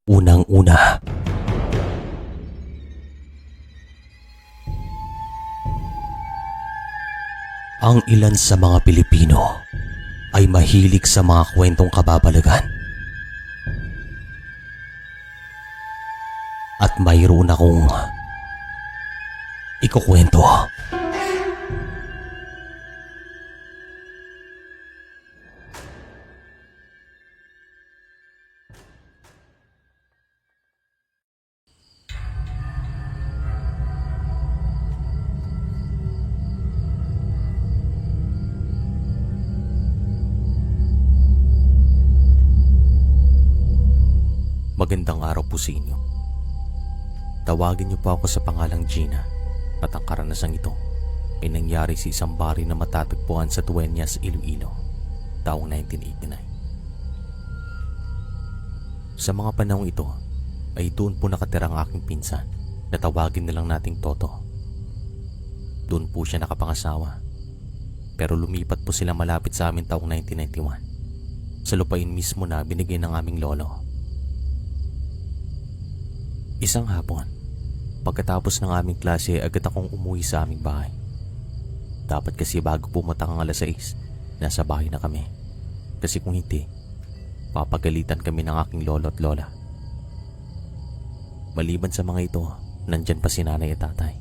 Unang-una, ang ilan sa mga Pilipino ay mahilig sa mga kwentong kababalagan. At mayroon akong ikukwento. Magandang araw po sa inyo. Tawagin niyo po ako sa pangalang Gina at ang karanasang ito ay nangyari sa isang bari na matatagpuan sa Dueñas, Iloilo, taong 1989. Sa mga panahong ito ay doon po nakatira ang aking pinsan na tawagin na lang nating Toto. Doon po siya nakapangasawa, pero lumipat po sila malapit sa amin taong 1991 sa lupain mismo na binigay ng aming lolo. Isang hapon, pagkatapos ng aming klase agad akong umuwi sa aming bahay. Dapat kasi bago pumatang ang alas 6, nasa bahay na kami. Kasi kung hindi, papagalitan kami ng aking lolo at lola. Maliban sa mga ito, nandyan pa si nanay at tatay.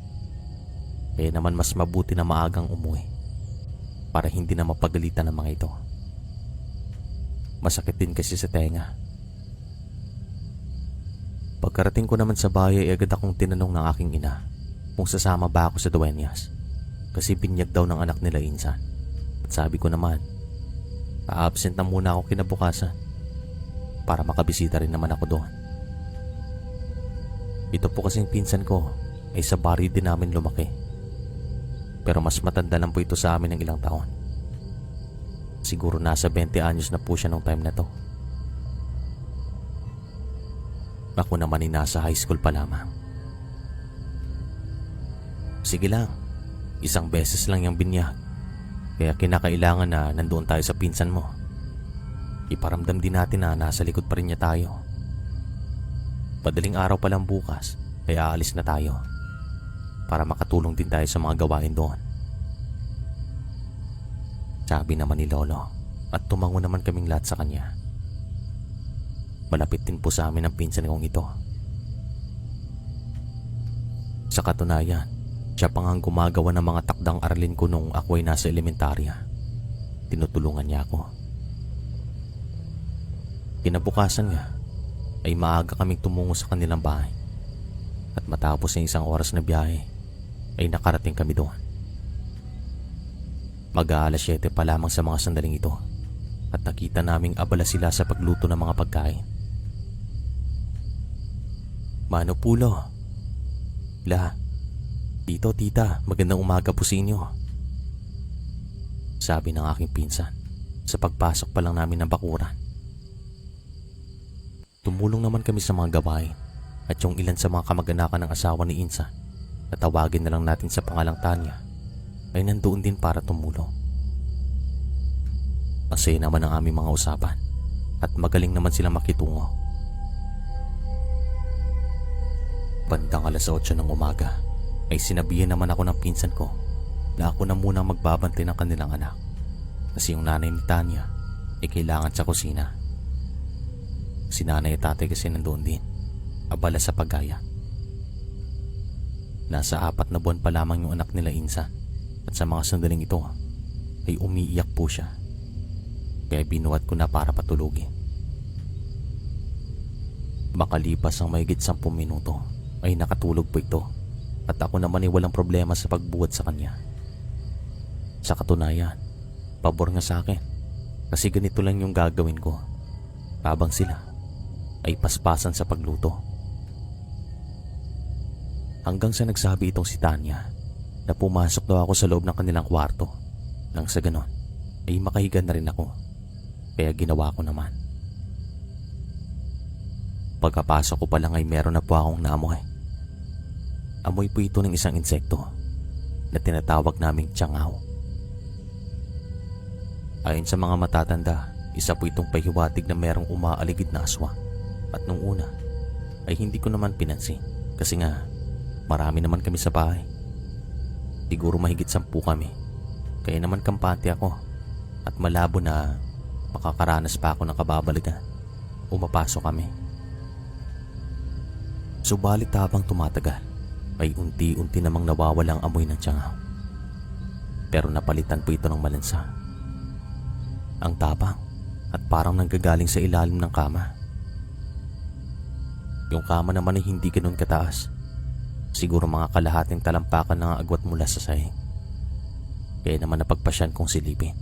Kaya naman mas mabuti na maagang umuwi para hindi na mapagalitan ng mga ito. Masakit din kasi sa tenga. Pagkarating ko naman sa bahay ay agad akong tinanong ng aking ina kung sasama ba ako sa Dueñas kasi binyag daw ng anak nila Insan. At sabi ko naman, a-absent na muna ako kinabukasan para makabisita rin naman ako doon. Ito po kasing pinsan ko ay sa baryo din namin lumaki. Pero mas matanda lang po ito sa amin ng ilang taon. Siguro nasa 20 anyos na po siya nung time na to. Ako naman ay nasa high school pa lamang. Sige lang, isang beses lang yung binyag. Kaya kinakailangan na nandoon tayo sa pinsan mo. Iparamdam din natin na nasa likod pa rin niya tayo. Padaling araw pa lang bukas, kaya aalis na tayo. Para makatulong din tayo sa mga gawain doon. Sabi naman ni Lolo at tumango naman kaming lahat sa kanya. Malapit din po sa amin ang pinsan kong ito. Sa katunayan, siya pa ngang gumagawa ng mga takdang aralin ko nung ako ay nasa elementarya. Tinutulungan niya ako. Kinabukasan nga, ay maaga kaming tumungo sa kanilang bahay. At matapos ng isang oras na biyahe, ay nakarating kami doon. Mag-aalas 7 pa lamang sa mga sandaling ito at nakita naming abala sila sa pagluto ng mga pagkain. Mano Pulo. La, tito, tita, magandang umaga po sa inyo. Sabi ng aking pinsan sa pagpasok pa lang namin ng bakuran. Tumulong naman kami sa mga gawain at yung ilan sa mga kamag-anakan ng asawa ni Insan na tawagin na lang natin sa pangalang Tanya ay nandoon din para tumulong. Masaya naman ang aming mga usapan at magaling naman sila makitungo. Bandang alas 8 ng umaga ay sinabihan naman ako ng pinsan ko na ako na muna magbabantay ng kanilang anak kasi yung nanay ni Tanya ay kailangan sa kusina. Si nanay at tatay kasi nandoon din, abala sa paggaya. Nasa 4 na buwan pa lamang yung anak nila Insan at sa mga sandaling ito ay umiiyak po siya. Kaya binuhat ko na para patulugin. Makalipas ang mahigit 10 minuto ay nakatulog po ito at ako naman ay walang problema sa pagbuhat sa kanya. Sa katunayan, pabor nga sa akin kasi ganito lang yung gagawin ko habang sila ay paspasan sa pagluto. Hanggang sa nagsabi itong si Tanya na pumasok daw ako sa loob ng kanilang kwarto nang sa ganon ay makahiga na rin ako. Kaya ginawa ko naman. Pagkapasok ko pa lang ay meron na po akong naamoy. Amoy po ito ng isang insekto na tinatawag naming tiyangaw. Ayon sa mga matatanda, isa po itong pahiwatig na merong umaaligid na aswang. At nung una ay hindi ko naman pinansin kasi nga marami naman kami sa bahay. Siguro mahigit 10 kami. Kaya naman kampante ako at malabo na makakaranas pa ako ng kababaligan o mapasok kami. Subalit habang tumatagal ay unti-unti namang nawawala ang amoy ng tiyangaw. Pero napalitan po ito ng malansa. Ang tapang at parang nanggagaling sa ilalim ng kama. Yung kama naman ay hindi ganoon kataas. Siguro mga kalahating talampakan ng agwat mula sa sahig. Kaya naman napagpasyan kong silipin.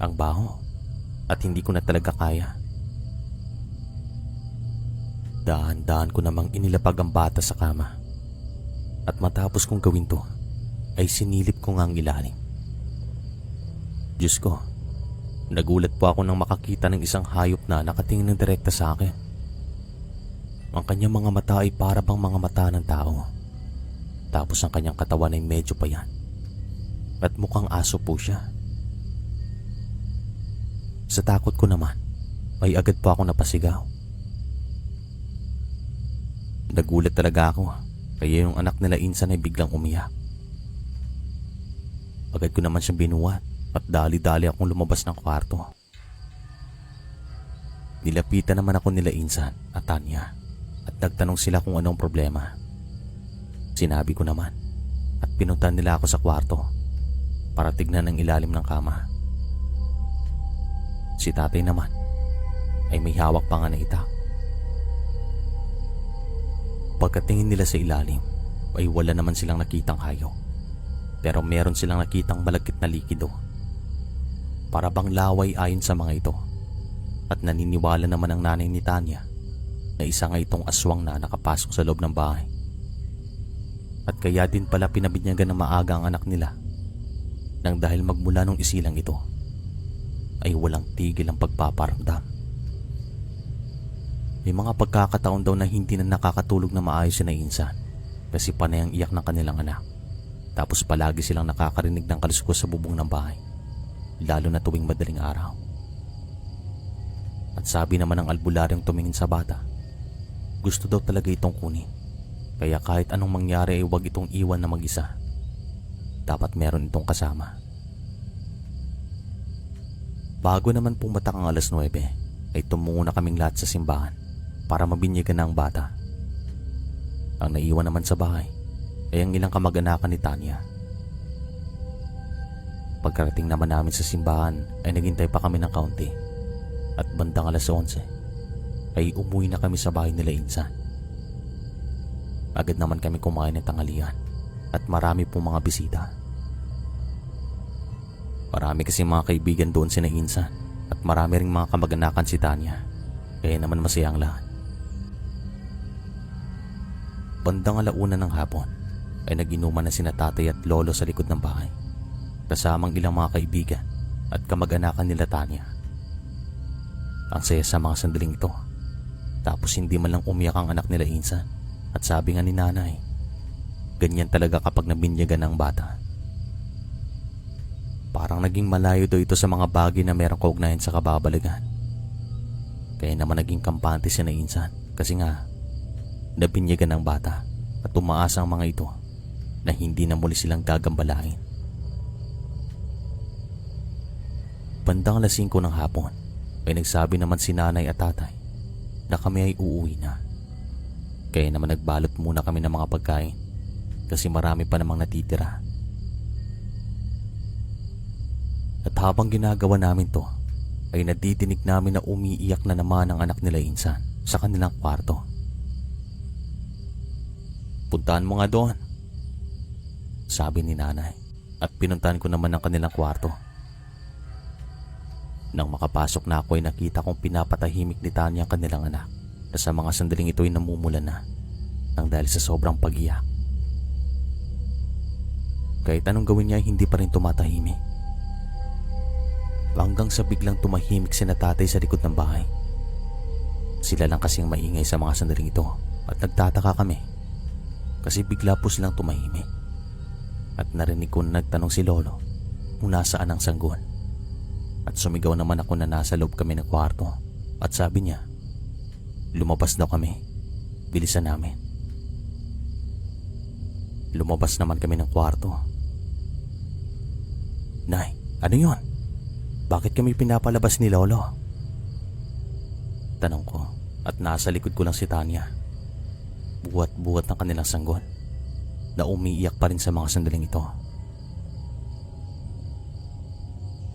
Ang baho at hindi ko na talaga kaya. Dahan-dahan ko namang inilapag ang bata sa kama. At matapos kong gawin to, ay sinilip ko nga ang ilalim. Diyos ko, nagulat po ako nang makakita ng isang hayop na nakatingin ng direkta sa akin. Ang kanyang mga mata ay para bang mga mata ng tao. Tapos ang kanyang katawan ay medyo payat. At mukhang aso po siya. Sa takot ko naman, ay agad po ako napasigaw. Nagulat talaga ako, kaya yung anak nila Insan ay biglang umiyak. Agad ko naman siyang binuhat at dali-dali akong lumabas ng kwarto. Nilapitan naman ako nila Insan at Tanya at nagtanong sila kung anong problema. Sinabi ko naman at pinuntahan nila ako sa kwarto para tignan ang ilalim ng kama. Si tatay naman ay may hawak pa nga na itak. Pagkatingin nila sa ilalim ay wala naman silang nakitang hayop. Pero meron silang nakitang malagkit na likido. Para bang laway ayon sa mga ito. At naniniwala naman ang nanay ni Tanya na isa nga itong aswang na nakapasok sa loob ng bahay. At kaya din pala pinabinyagan ng maaga ang anak nila nang dahil magmula nung isilang ito ay walang tigil ang pagpaparamdam. May mga pagkakataon daw na hindi na nakakatulog na maayos si Insan kasi panay ang iyak ng kanilang anak. Tapos palagi silang nakakarinig ng kaluskos sa bubong ng bahay, lalo na tuwing madaling araw. At sabi naman ng albularyong tumingin sa bata, gusto daw talaga itong kunin. Kaya kahit anong mangyari ay huwag itong iwan na mag-isa. Dapat meron itong kasama. Bago naman pumatak ang 9:00, ay tumungo na kaming lahat sa simbahan para mabinyagan na ang bata. Ang naiwan naman sa bahay ay ang ilang kamag-anakan ni Tanya. Pagkarating naman namin sa simbahan ay naghintay pa kami ng kaunti at bandang 11:00 ay umuwi na kami sa bahay nila Insan. Agad naman kami kumain ng tanghalian at marami pong mga bisita. Marami kasi mga kaibigan doon si Insan at marami ring mga kamag-anakan si Tanya, kaya naman masaya ang lahat. Bandang 1:00 ng hapon ay nag-inuman na sina tatay at lolo sa likod ng bahay, kasamang ilang mga kaibigan at kamag-anakan nila Tanya. Ang saya sa mga sandaling ito, tapos hindi man lang umiyak ang anak nila Insan. At sabi nga ni nanay, ganyan talaga kapag nabinyagan ng bata. Parang naging malayo daw ito sa mga bagay na merong kaugnayan sa kababalagan. Kaya naman naging kampante si Insan kasi nga nabinyagan ng bata at tumaas ang mga ito na hindi na muli silang gagambalain. Bandang 5:00 ng hapon ay nagsabi naman si nanay at tatay na kami ay uuwi na. Kaya naman nagbalot muna kami ng mga pagkain kasi marami pa namang natitira. At habang ginagawa namin to ay nadidinig namin na umiiyak na naman ang anak nila Insan sa kanilang kwarto. Puntahan mo nga doon, sabi ni nanay, at pinuntahan ko naman ang kanilang kwarto. Nang makapasok na ako ay nakita kong pinapatahimik ni Tanya ang kanilang anak na sa mga sandaling ito ay namumulan na nang dahil sa sobrang pag-iyak. Kahit anong gawin niya ay hindi pa rin tumatahimik. Hanggang sa biglang tumahimik sina tatay sa likod ng bahay. Sila lang kasing maingay sa mga sandaling ito at nagtataka kami kasi bigla po silang tumahimik. At narinig ko na nagtanong si lolo kung nasaan ang sanggol. At sumigaw naman ako na nasa loob kami ng kwarto at sabi niya, Lumabas daw kami. Bilisan namin. Lumabas naman kami ng kwarto. Nay, ano yon? Bakit kami pinapalabas ni Lolo? Tanong ko at nasa likod ko lang si Tanya. Buhat-buhat ng kanilang sanggol na umiiyak pa rin sa mga sandaling ito.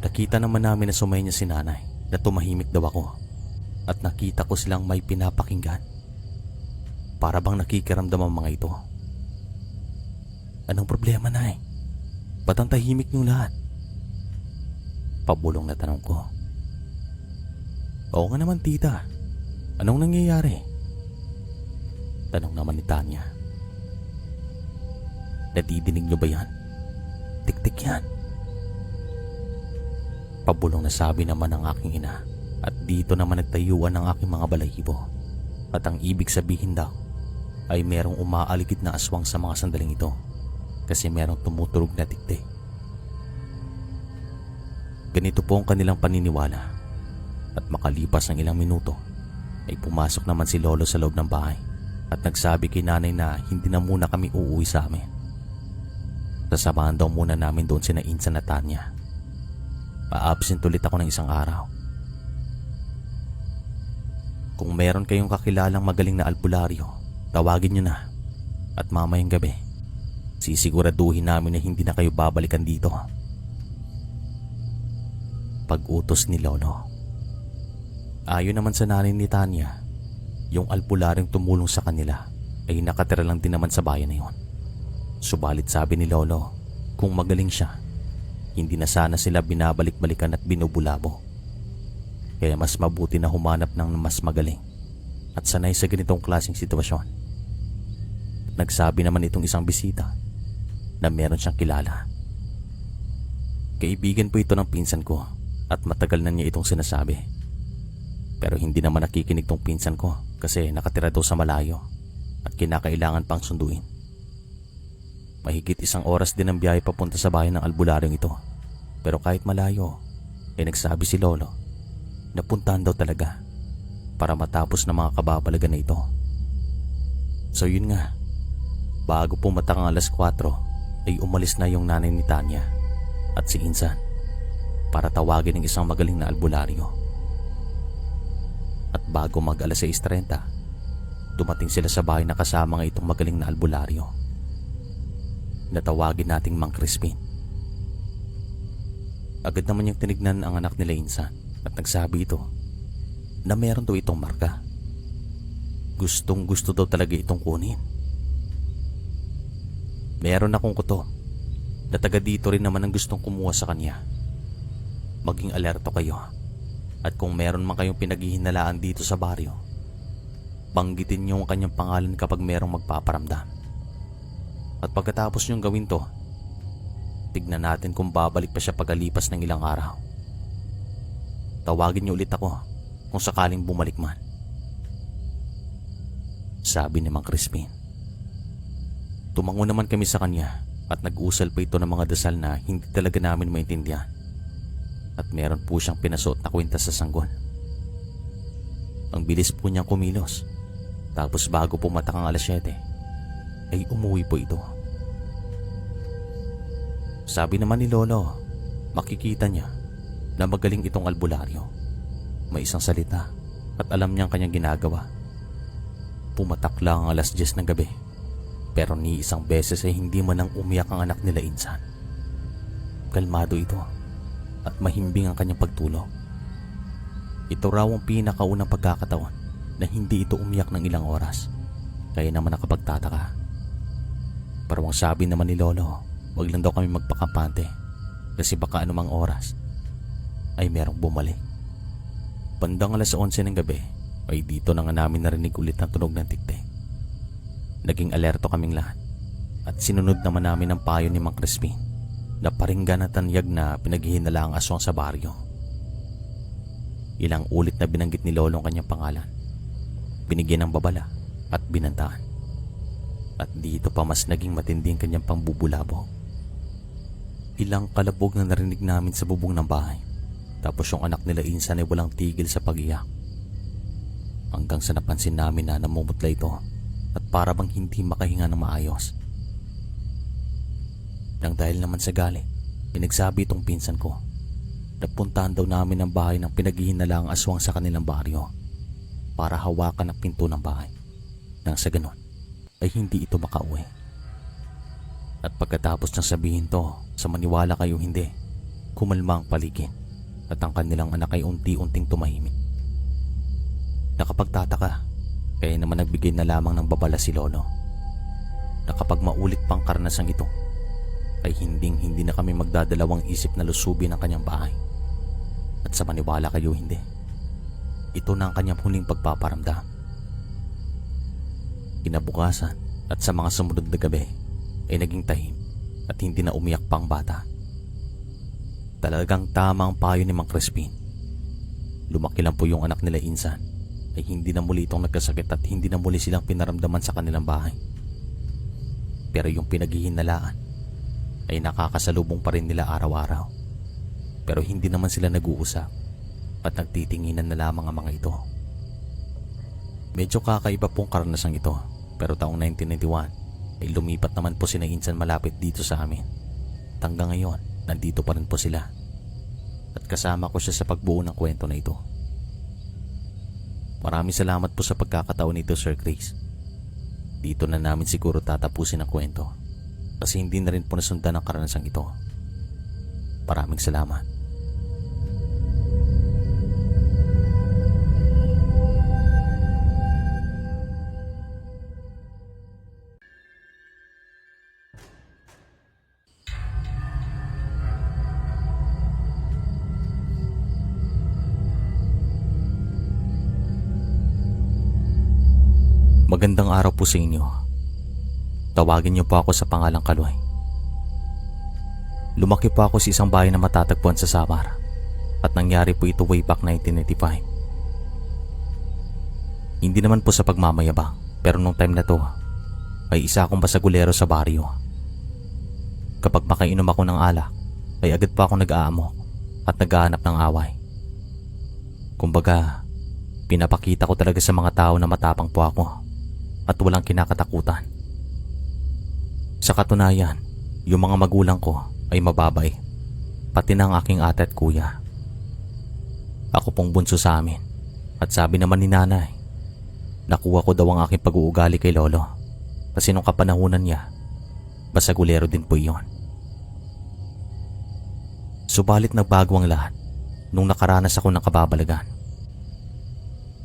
Nakita naman namin na sumay niya si nanay na tumahimik daw ako at nakita ko silang may pinapakinggan. Para bang nakikiramdam ang mga ito. Anong problema, Nay? Ba't ang tahimik niyong lahat? Pabulong na tanong ko. Oo nga naman, tita. Anong nangyayari? Tanong naman ni Tanya. Nadidinig niyo ba yan? Tik-tik yan. Pabulong na sabi naman ng aking ina at dito naman nagtayuan ang aking mga balahibo. At ang ibig sabihin daw ay merong umaaligid na aswang sa mga sandaling ito kasi merong tumuturog na tiktik. Ganito po ang kanilang paniniwala at makalipas ng ilang minuto ay pumasok naman si Lolo sa loob ng bahay at nagsabi kay nanay na hindi na muna kami uuwi sa amin. Sasamahan daw muna namin doon sina Insan at Tanya. Pa-absent ulit ako ng isang araw. Kung meron kayong kakilalang magaling na albularyo, tawagin nyo na at mamayang gabi sisiguraduhin namin na hindi na kayo babalikan dito. Pag-utos ni Lolo. Ayon naman sa nanay ni Tanya, yung albularyong tumulong sa kanila ay nakatira lang din naman sa bayan na yun. Subalit sabi ni Lolo, kung magaling siya, hindi na sana sila binabalik-balikan at binubulabo. Kaya mas mabuti na humanap ng mas magaling at sanay sa ganitong klaseng sitwasyon. Nagsabi naman itong isang bisita na meron siyang kilala. Kaibigan po ito ng pinsan ko at matagal na niya itong sinasabi. Pero hindi naman nakikinig tong pinsan ko kasi nakatira daw sa malayo at kinakailangan pang sunduin. Mahigit 1 oras din ang biyahe papunta sa bahay ng albularyong ito. Pero kahit malayo, ay nagsabi si Lolo na puntahan daw talaga para matapos ng mga kababalagan na ito. So yun nga, bago pumatak ang alas 4 ay umalis na yung nanay ni Tanya at si Insan para tawagin ng isang magaling na albularyo. At bago mag alas 6:30, dumating sila sa bahay na kasama nga itong magaling na albularyo. Natawagin nating Mang Crispin. Agad naman niyang tinignan ang anak nila Insan at nagsabi ito na meron daw itong marka. Gustong gusto daw talaga itong kunin. Meron akong kuto na taga dito rin naman ang gustong kumuha sa kanya. Maging alerto kayo at kung meron man kayong pinaghihinalaan dito sa baryo, banggitin niyo ang kanyang pangalan kapag merong magpaparamdam. At pagkatapos niyong gawin to, tignan natin kung babalik pa siya pagkalipas ng ilang araw. Tawagin niyo ulit ako kung sakaling bumalik man. Sabi ni Mang Crispin. Tumango naman kami sa kanya at nag-usal pa ito ng mga dasal na hindi talaga namin maintindihan. At meron po siyang pinasuot na kwintas sa sanggol. Ang bilis po niyang kumilos. Tapos bago pumatak ang alas 7, ay umuwi po ito. Sabi naman ni Lolo, makikita niya na magaling itong albularyo. May isang salita at alam niyang kanyang ginagawa. Pumatak lang ang alas 10 ng gabi, pero ni isang beses ay hindi man ang umiyak ang anak nila Insan. Kalmado ito at mahimbing ang kanyang pagtulog. Ito raw ang pinakaunang pagkakataon na hindi ito umiyak ng ilang oras, kaya naman nakapagtataka. Pero ang sabi naman ni Lolo, wag lang daw kami magpakampante kasi baka anumang oras ay merong bumalik. Bandang alas 11 ng gabi ay dito na nga namin narinig ulit ang tunog ng tiktik. Naging alerto kaming lahat at sinunod naman namin ang payo ni Mang Crispin na paringgan at tanyag na pinaghihinala ang aswang sa baryo. Ilang ulit na binanggit ni Lolo ang kanyang pangalan, binigyan ng babala at binantaan. At dito pa mas naging matinding kanyang pambubulabo. Ilang kalabog na narinig namin sa bubong ng bahay. Tapos yung anak nila Insan ay walang tigil sa pag-iyak. hanggang sa napansin namin na namumutla ito at para bang hindi makahinga ng maayos. Nang dahil naman sa galit, pinagsabi itong pinsan ko na puntahan daw namin ang bahay ng pinaghihinalaang aswang sa kanilang baryo para hawakan ang pinto ng bahay nang sa ganon ay hindi ito makauwi. At pagkatapos ng sabihin to sa maniwala kayo hindi, kumalma ang paligid at ang kanilang anak ay unti-unting tumahimik. Nakapagtataka, kaya naman nagbigay na lamang ng babala si Lolo na kapag maulit pang karanasang ito ay hindi na kami magdadalawang isip na lusubin ang kanyang bahay. At sa maniwala kayo hindi, ito na ang kanyang huling pagpaparamdam. Kinabukasan at sa mga sumunod na gabi ay naging tahim at hindi na umiyak pang bata. Talagang tama ang payo ni Mang Crispin. Lumaki lang po yung anak nila Insan ay hindi na muli itong nagkasakit at hindi na muli silang pinaramdaman sa kanilang bahay. Pero yung pinaghihinalaan ay nakakasalubong pa rin nila araw-araw. Pero hindi naman sila nag-uusap at nagtitinginan na lamang ang mga ito. Medyo kakaiba pong karanasang ito, pero taong 1991 ay lumipat naman po sina Insan malapit dito sa amin. At hanggang ngayon, nandito pa rin po sila. At kasama ko siya sa pagbuo ng kwento na ito. Maraming salamat po sa pagkakataon nito, Sir Chris. Dito na namin siguro tatapusin ang kwento kasi hindi na rin po nasundan ang karanasang ito. Maraming salamat. Magandang araw po sa inyo. Tawagin niyo po ako sa pangalang Kaloy. Lumaki po ako sa isang bahay na matatagpuan sa Samar at nangyari po ito way back 1995. Hindi naman po sa pagmamayabang, pero nung time na to ay isa akong basagulero sa baryo. Kapag makainom ako ng alak ay agad pa ako nag-aamok at naghahanap ng away. Kumbaga, pinapakita ko talaga sa mga tao na matapang po ako at walang kinakatakutan. Sa katunayan, yung mga magulang ko ay mababay, pati na ang aking ate at kuya. Ako pong bunso sa amin at sabi naman ni nanay, nakuha ko daw ang aking pag-uugali kay lolo kasi nung kapanahunan niya, basagulero din po iyon. Subalit nagbago ang lahat nung nakaranas ako ng kababalagan.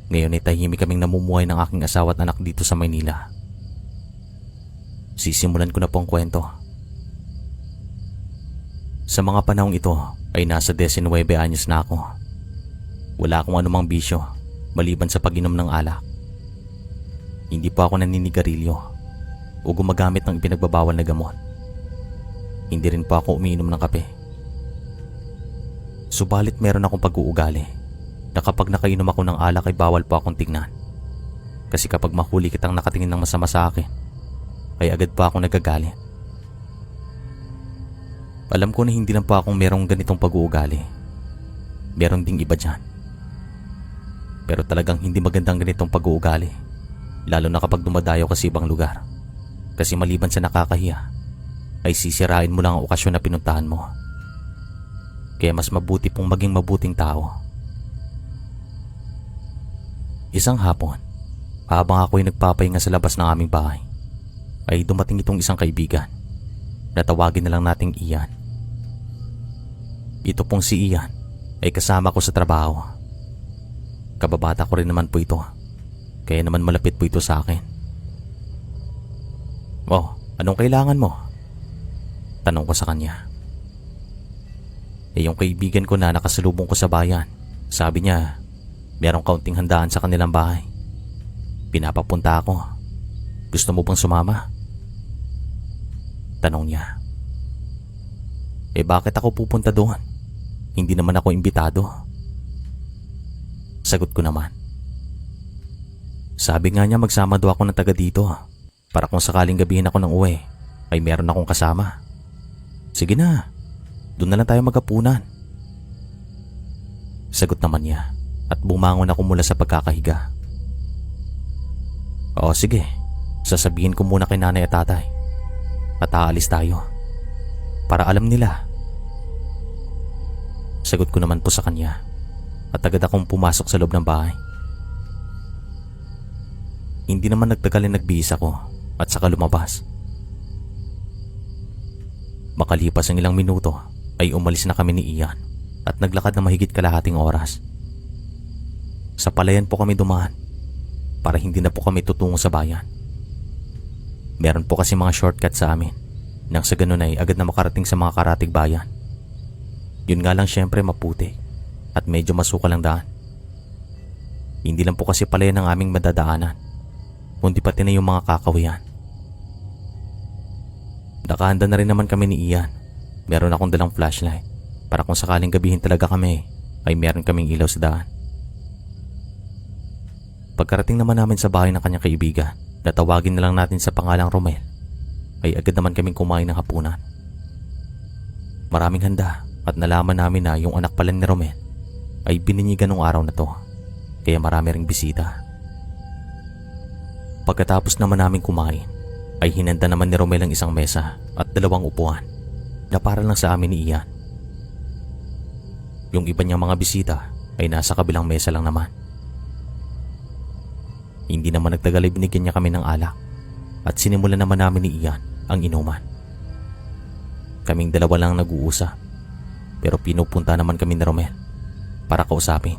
Ngayon ay tahimik kaming namumuhay ng aking asawa at anak dito sa Maynila. Sisimulan ko na po ang kwento. Sa mga panahong ito ay nasa 19 anyos na ako. Wala akong anumang bisyo maliban sa pag-inom ng alak. Hindi pa ako naninigarilyo o gumagamit ng ipinagbabawal na gamot. Hindi rin pa ako umiinom ng kape. Subalit meron akong pag-uugali na kapag nakainom ako ng alak ay bawal po akong tingnan. Kasi kapag mahuli kitang nakatingin ng masama sa akin, ay agad pa ako nagagalit. Alam ko na hindi lang po akong merong ganitong pag-uugali. Meron ding iba dyan. Pero talagang hindi magandang ganitong pag-uugali, lalo na kapag dumadayo ka sa ibang lugar. Kasi maliban sa nakakahiya, ay sisirain mo lang ang okasyon na pinuntahan mo. Kaya mas mabuti pong maging mabuting tao. Isang hapon, habang ako'y nagpapahinga sa labas ng aming bahay, ay dumating itong isang kaibigan na tawagin na lang nating Ian. Ito pong si Ian ay kasama ko sa trabaho. Kababata ko rin naman po ito, kaya naman malapit po ito sa akin. "Oh, anong kailangan mo?" tanong ko sa kanya. Yung kaibigan ko na nakasalubong ko sa bayan, sabi niya, merong kaunting handaan sa kanilang bahay. Pinapapunta ako. Gusto mo bang sumama? Tanong niya. Bakit ako pupunta doon? Hindi naman ako imbitado. Sagot ko naman. Sabi nga niya magsama daw ako ng taga dito para kung sakaling gabihin ako ng uwi ay meron akong kasama. Sige na, doon na lang tayo maghapunan. Sagot naman niya. At bumangon ako mula sa pagkakahiga. O sige, sasabihin ko muna kay nanay at tatay. At aalis tayo. Para alam nila. Sagot ko naman po sa kanya at agad akong pumasok sa loob ng bahay. Hindi naman nagtagal nagbihis ako at saka lumabas. Makalipas ang ilang minuto ay umalis na kami ni Ian at naglakad na mahigit kalahating oras. Sa palayan po kami dumaan para hindi na po kami tutungo sa bayan. Meron po kasi mga shortcut sa amin nang sa ganun ay agad na makarating sa mga karatig bayan. Yun nga lang syempre maputi at medyo masukal ang daan. Hindi lang po kasi palayan ang aming madadaanan, kundi pati na yung mga kakawian. Nakahanda na rin naman kami ni Ian. Meron akong dalang flashlight para kung sakaling gabihin talaga kami ay meron kaming ilaw sa daan. Pagkarating naman namin sa bahay ng kanyang kaibigan, natawagin na lang natin sa pangalang Romel, ay agad naman kaming kumain ng hapunan. Maraming handa at nalaman namin na yung anak pala ni Romel ay bininyigan ng araw na to, kaya marami ring bisita. Pagkatapos naman namin kumain, ay hinanda naman ni Romel ang isang mesa at 2 upuan na para lang sa amin ni Ian. Yung iba niyang mga bisita ay nasa kabilang mesa lang naman. Hindi naman nagtagal ay binigyan niya kami ng alak at sinimulan naman namin ni Ian ang inuman. Kaming 2 lang nag-uusap, pero pinupunta naman kami ni Romel para kausapin.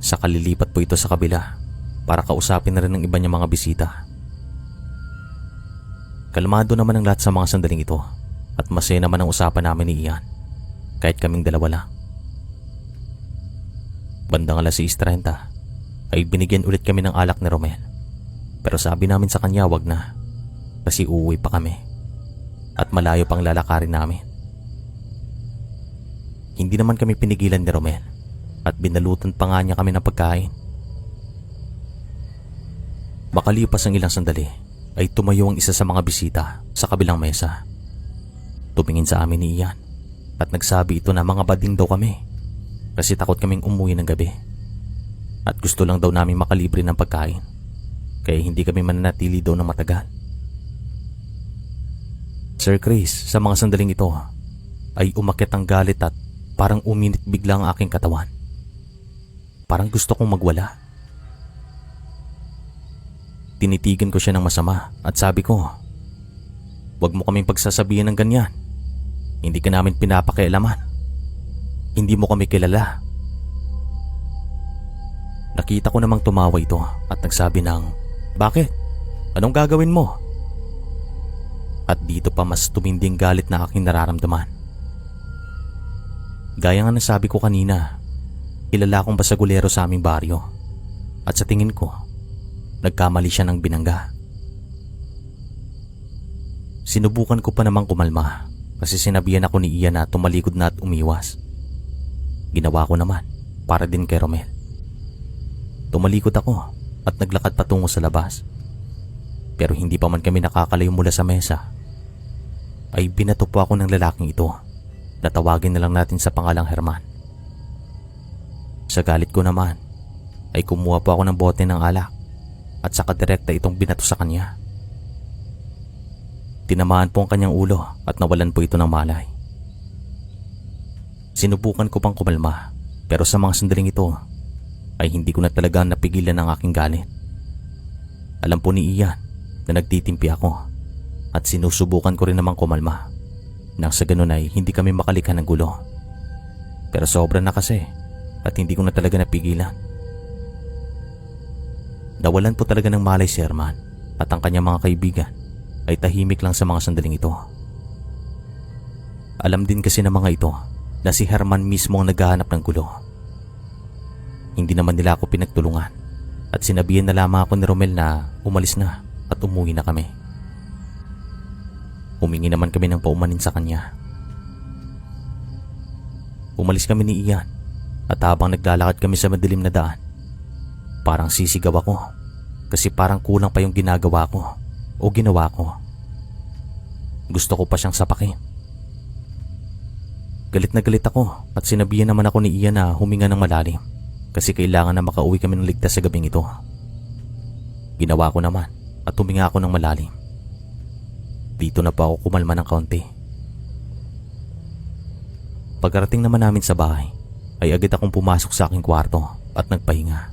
Sa kalilipat po ito sa kabila para kausapin na rin ng iba niyang mga bisita. Kalmado naman ang lahat sa mga sandaling ito at masaya naman ang usapan namin ni Ian kahit kaming 2 lang. Bandang 6:30 ay binigyan ulit kami ng alak ni Romel, pero sabi namin sa kanya wag na kasi uuwi pa kami at malayo pang lalakarin namin. Hindi naman kami pinigilan ni Romel at binalutan pa nga niya kami ng pagkain. Makalipas ang ilang sandali ay tumayo ang isa sa mga bisita sa kabilang mesa. Tumingin sa amin ni Ian at nagsabi ito na mga bading daw kami kasi takot kaming umuwi ng gabi at gusto lang daw namin makalibre ng pagkain kaya hindi kami mananatili daw ng matagal. Sir Chris, sa mga sandaling ito ay umakyat ang galit at parang uminit bigla ang aking katawan. Parang gusto kong magwala. Tinitigan ko siya ng masama at sabi ko, "Wag mo kaming pagsasabihan ng ganyan. Hindi ka namin pinapakialaman. Hindi mo kami kilala." Nakita ko namang tumawa ito at nagsabi ng, "Bakit? Anong gagawin mo?" At dito pa mas tuminding galit na aking nararamdaman. Gaya nga ng sabi ko kanina, kilala akong basagulero sa aming baryo at sa tingin ko, nagkamali siya ng binangga. Sinubukan ko pa namang kumalma kasi sinabihan ako ni Ian na tumalikod na at umiwas. Ginawa ko naman para din kay Romel. Tumalikod ako at naglakad patungo sa labas. Pero hindi pa man kami nakakalayo mula sa mesa, ay binato po ako ng lalaking ito na tawagin na lang natin sa pangalang Herman. Sa galit ko naman, ay kumuha po ako ng bote ng alak at saka direkta itong binato sa kanya. Tinamaan po ang kanyang ulo at nawalan po ito ng malay. Sinubukan ko pang kumalma pero sa mga sandaling ito ay hindi ko na talaga napigilan ang aking galit. Alam po ni Ian na nagtitimpi ako at sinusubukan ko rin namang kumalma nang sa ganun ay hindi kami makalikha ng gulo. Pero sobra na kasi at hindi ko na talaga napigilan. Nawalan po talaga ng malay si Herman at ang kanyang mga kaibigan ay tahimik lang sa mga sandaling ito. Alam din kasi ng mga ito na si Herman mismo ang naghahanap ng gulo. Hindi naman nila ako pinagtulungan at sinabihan na lamang ako ni Romel na umalis na at umuwi na kami. Humingi naman kami ng paumanin sa kanya. Umalis kami ni Ian at habang naglalakad kami sa madilim na daan, parang sisigaw ako kasi parang kulang pa yung ginagawa ko o ginawa ko. Gusto ko pa siyang sapakin. Galit na galit ako at sinabihan naman ako ni Ian na huminga ng malalim kasi kailangan na makauwi kami ng ligtas sa gabing ito. Ginawa ko naman at huminga ako ng malalim. Dito na pa ako kumalma ng kaunti. Pagkarating naman namin sa bahay ay agad akong pumasok sa aking kwarto at nagpahinga.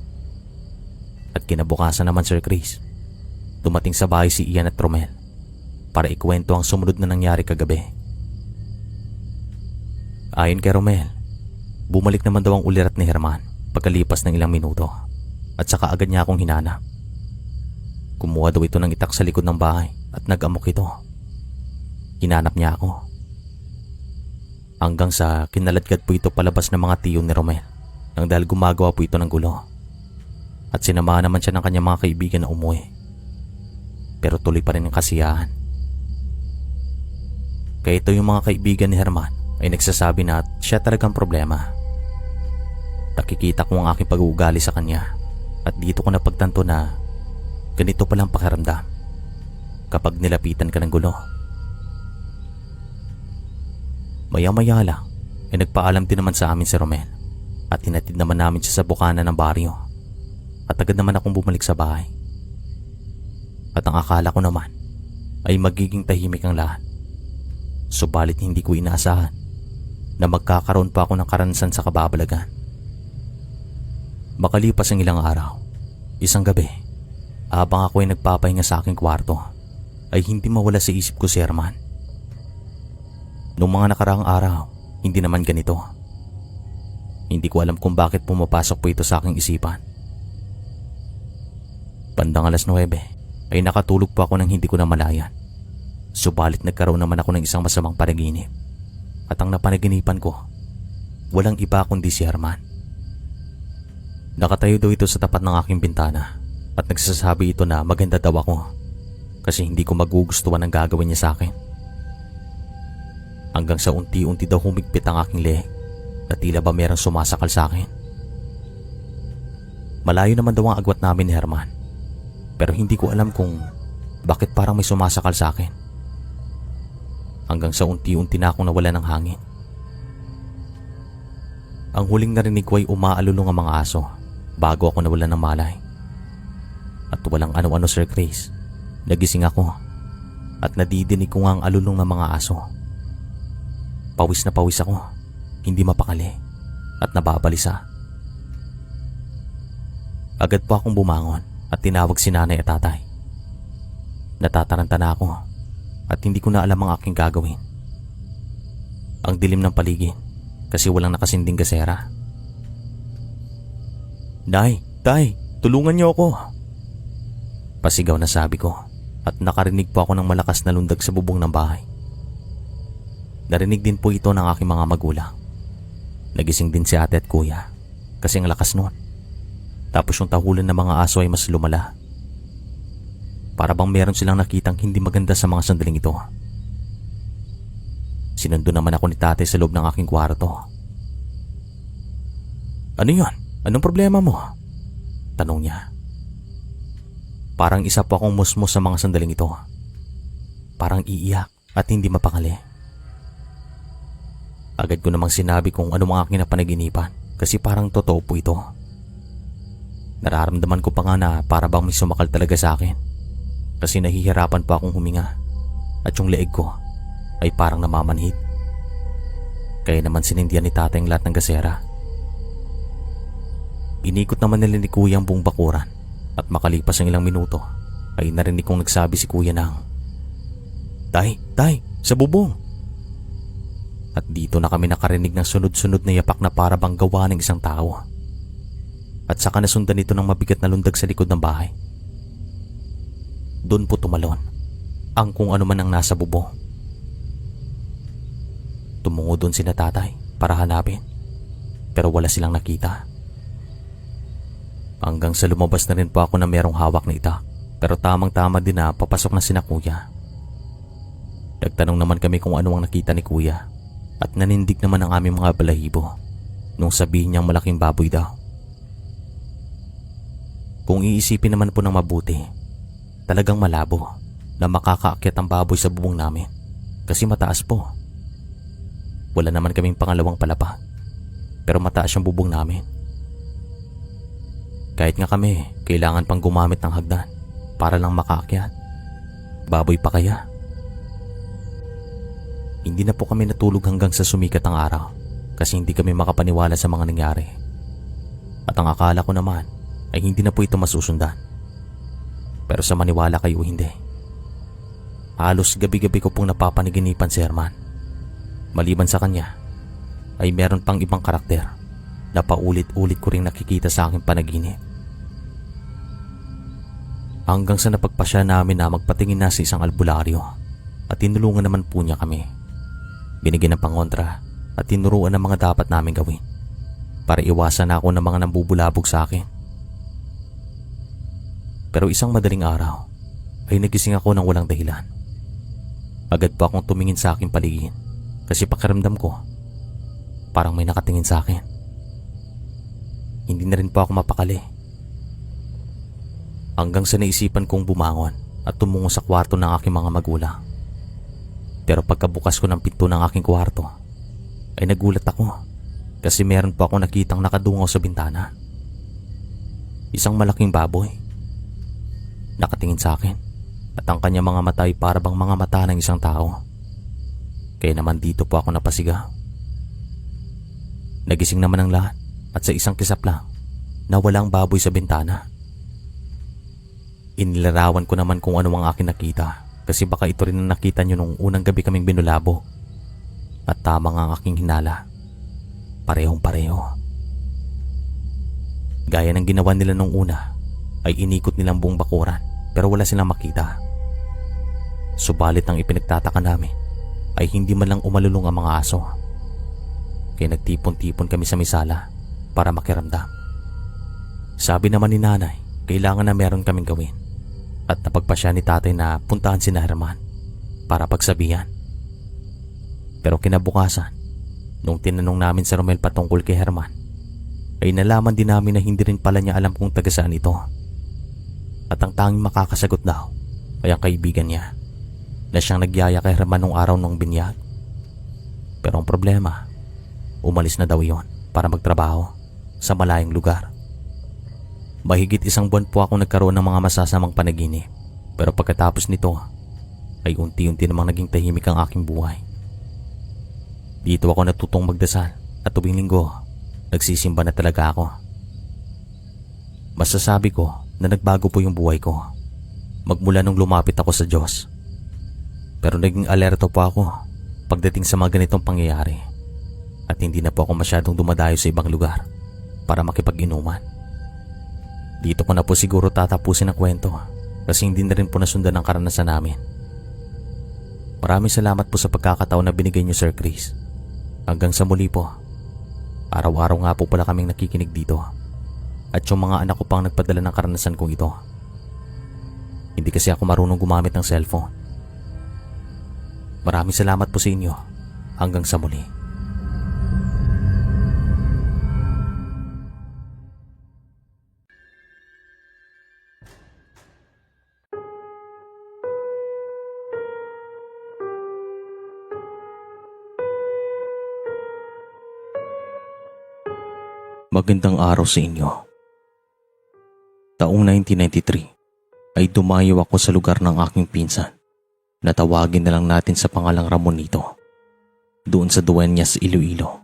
At kinabukasan naman, Sir Chris, dumating sa bahay si Ian at Romel para ikwento ang sumunod na nangyari kagabi. Ayon kay Romel, bumalik naman daw ang ulirat ni Herman pagkalipas ng ilang minuto at saka agad niya akong hinanap. Kumuha daw ito ng itak sa likod ng bahay at nag-amok ito. Hinanap niya ako. Hanggang sa kinaladkad po ito palabas ng mga tiyo ni Romel nang dahil gumagawa po ito ng gulo. At sinamahan naman siya ng kanyang mga kaibigan na umuwi. Pero tuloy pa rin ang kasiyahan. Kaya ito yung mga kaibigan ni Herman ay nagsasabi na siya talagang problema. Nakikita ko ang aking pag-uugali sa kanya at dito ko napagtanto na ganito palang pakiramdam kapag nilapitan ka ng gulo. Maya-maya lang ay nagpaalam din naman sa amin si Romel at hinatid naman namin siya sa bukana ng baryo at agad naman akong bumalik sa bahay. At ang akala ko naman ay magiging tahimik ang lahat. Subalit hindi ko inaasahan na magkakaroon pa ako ng karanasan sa kababalagan. Makalipas ang ilang araw, isang gabi, habang ako ay nagpapahinga sa aking kwarto, ay hindi mawala sa isip ko si Herman. Noong mga nakaraang araw, hindi naman ganito. Hindi ko alam kung bakit pumapasok po ito sa aking isipan. Bandang alas 9 ay nakatulog po ako nang hindi ko namalayan. Subalit nagkaroon naman ako ng isang masamang panaginip. At ang napanaginipan ko, walang iba kundi si Herman. Nakatayo daw ito sa tapat ng aking bintana at nagsasabi ito na maganda daw ako kasi hindi ko magugustuhan ang gagawin niya sa akin. Hanggang sa unti-unti daw humigpit ang aking leeg na tila ba merang sumasakal sa akin. Malayo naman daw ang agwat namin ni Herman, pero hindi ko alam kung bakit parang may sumasakal sa akin. Hanggang sa unti-unti na akong nawala ng hangin. Ang huling narinig ko ay umaalulong ang mga aso bago ako nawalan ng malay. At walang ano-ano, Sir Chris, nagising ako at nadidinig ko nga ang alulong ng mga aso. Pawis na pawis ako, hindi mapakali at nababalisa. Agad po akong bumangon at tinawag si nanay at tatay. Natataranta na ako at hindi ko na alam ang aking gagawin. Ang dilim ng paligid kasi walang nakasinding gasera. Nay, tay, tulungan niyo ako. Pasigaw na sabi ko at nakarinig po ako ng malakas na lundag sa bubong ng bahay. Narinig din po ito ng aking mga magulang. Nagising din si ate at kuya kasi ang lakas nun. Tapos yung tahulan ng mga aso ay mas lumala. Para bang meron silang nakitang hindi maganda sa mga sandaling ito. Sinundo naman ako ni tatay sa loob ng aking kwarto. Ano yun? Anong problema mo? Tanong niya. Parang isa po akong musmos sa mga sandaling ito. Parang iiyak at hindi mapakali. Agad ko namang sinabi kung ano ang aking napanaginipan kasi parang totoo po ito. Nararamdaman ko pa nga na para bang may sumakal talaga sa akin. Kasi nahihirapan pa akong huminga at yung leeg ko ay parang namamanhid. Kaya naman sinindihan ni tatay ang lahat ng gasera. Inikot naman nila ni kuya ang buong bakuran at makalipas ang ilang minuto ay narinig kong nagsabi si kuya ng, Tay, sa bubong! At dito na kami nakarinig ng sunod-sunod na yapak na para bang gawa ng isang tao. At saka nasundan ito ng mabigat na lundag sa likod ng bahay. Doon po tumalon ang kung ano man ang nasa bubong. Tumungo doon sina tatay para hanapin pero wala silang nakita. Hanggang sa lumabas na rin po ako na merong hawak na itak pero tamang-tama din na papasok na sina kuya. Nagtanong naman kami kung ano ang nakita ni kuya at nanindig naman ang aming mga balahibo nung sabihin niyang malaking baboy daw. Kung iisipin naman po ng mabuti, talagang malabo na makakaakyat ang baboy sa bubong namin kasi mataas po. Wala naman kaming pangalawang palapa pero mataas yung bubong namin. Kahit nga kami kailangan pang gumamit ng hagdan para lang makaakyat. Baboy pa kaya? Hindi na po kami natulog hanggang sa sumikat ang araw kasi hindi kami makapaniwala sa mga nangyari. At ang akala ko naman ay hindi na po ito masusundan. Pero sa maniwala kayo hindi. Halos gabi-gabi ko pong napapanaginipan si Herman. Maliban sa kanya ay meron pang ibang karakter na paulit-ulit ko ring nakikita sa aking panaginip. Hanggang sa napagpasya namin na magpatingin na sa isang albularyo at tinulungan naman po niya kami. Binigyan ng pangontra at tinuruan ng mga dapat namin gawin para iwasan ako ng mga nambubulabog sa akin. Pero isang madaling araw ay nagising ako ng walang dahilan. Agad po akong tumingin sa aking paligid kasi pakiramdam ko parang may nakatingin sa akin. Hindi na rin po ako mapakali. Hanggang sa naisipan kong bumangon at tumungo sa kwarto ng aking mga magulang. Pero pagkabukas ko ng pinto ng aking kwarto ay nagulat ako kasi meron po ako nakitang nakadungaw sa bintana. Isang malaking baboy. Nakatingin sa akin at ang kanyang mga mata ay para bang mga mata ng isang tao. Kaya naman dito po ako napasigaw. Nagising naman ang lahat at sa isang kisap lang nawala ang baboy sa bintana. Inilarawan ko naman kung ano ang aking nakita kasi baka ito rin ang nakita nyo nung unang gabi kaming binulabo. At tama nga ang aking hinala. Parehong pareho. Gaya ng ginawa nila nung una ay inikot nilang buong bakuran pero wala silang makita. Subalit ang ipinagtataka namin ay hindi man lang umalulong ang mga aso. Kaya nagtipon-tipon kami sa misala para makiramdam. Sabi naman ni nanay, kailangan na meron kaming gawin. At napagpasya ni tatay na puntahan si Herman para pagsabihan. Pero kinabukasan, nung tinanong namin si Romel patungkol kay Herman, ay nalaman din namin na hindi rin pala niya alam kung taga saan ito. At ang tanging makakasagot daw ay ang kaibigan niya na siyang nagyaya kay Herman nung araw ng binyag. Pero ang problema, umalis na daw iyon para magtrabaho sa malayong lugar. Mahigit 1 buwan po ako nagkaroon ng mga masasamang panaginip. Pero pagkatapos nito ay unti-unti namang naging tahimik ang aking buhay. Dito ako natutong magdasal at tuwing linggo nagsisimba na talaga ako. Masasabi ko na nagbago po yung buhay ko magmula nung lumapit ako sa Diyos. Pero naging alerto po ako pagdating sa mga ganitong pangyayari at hindi na po ako masyadong dumadayo sa ibang lugar para makipag-inuman. Dito ko na po siguro tatapusin ang kwento kasi hindi na rin po nasundan ang karanasan namin. Maraming salamat po sa pagkakataon na binigay niyo, Sir Chris. Hanggang sa muli po. Araw-araw nga po pala kaming nakikinig dito at yung mga anak ko pang nagpadala ng karanasan kong ito. Hindi kasi ako marunong gumamit ng cellphone. Maraming salamat po sa inyo. Hanggang sa muli. Magandang araw sa inyo. Taong 1993 ay dumayo ako sa lugar ng aking pinsan na tawagin na lang natin sa pangalang Ramonito doon sa Dueñas, Iloilo.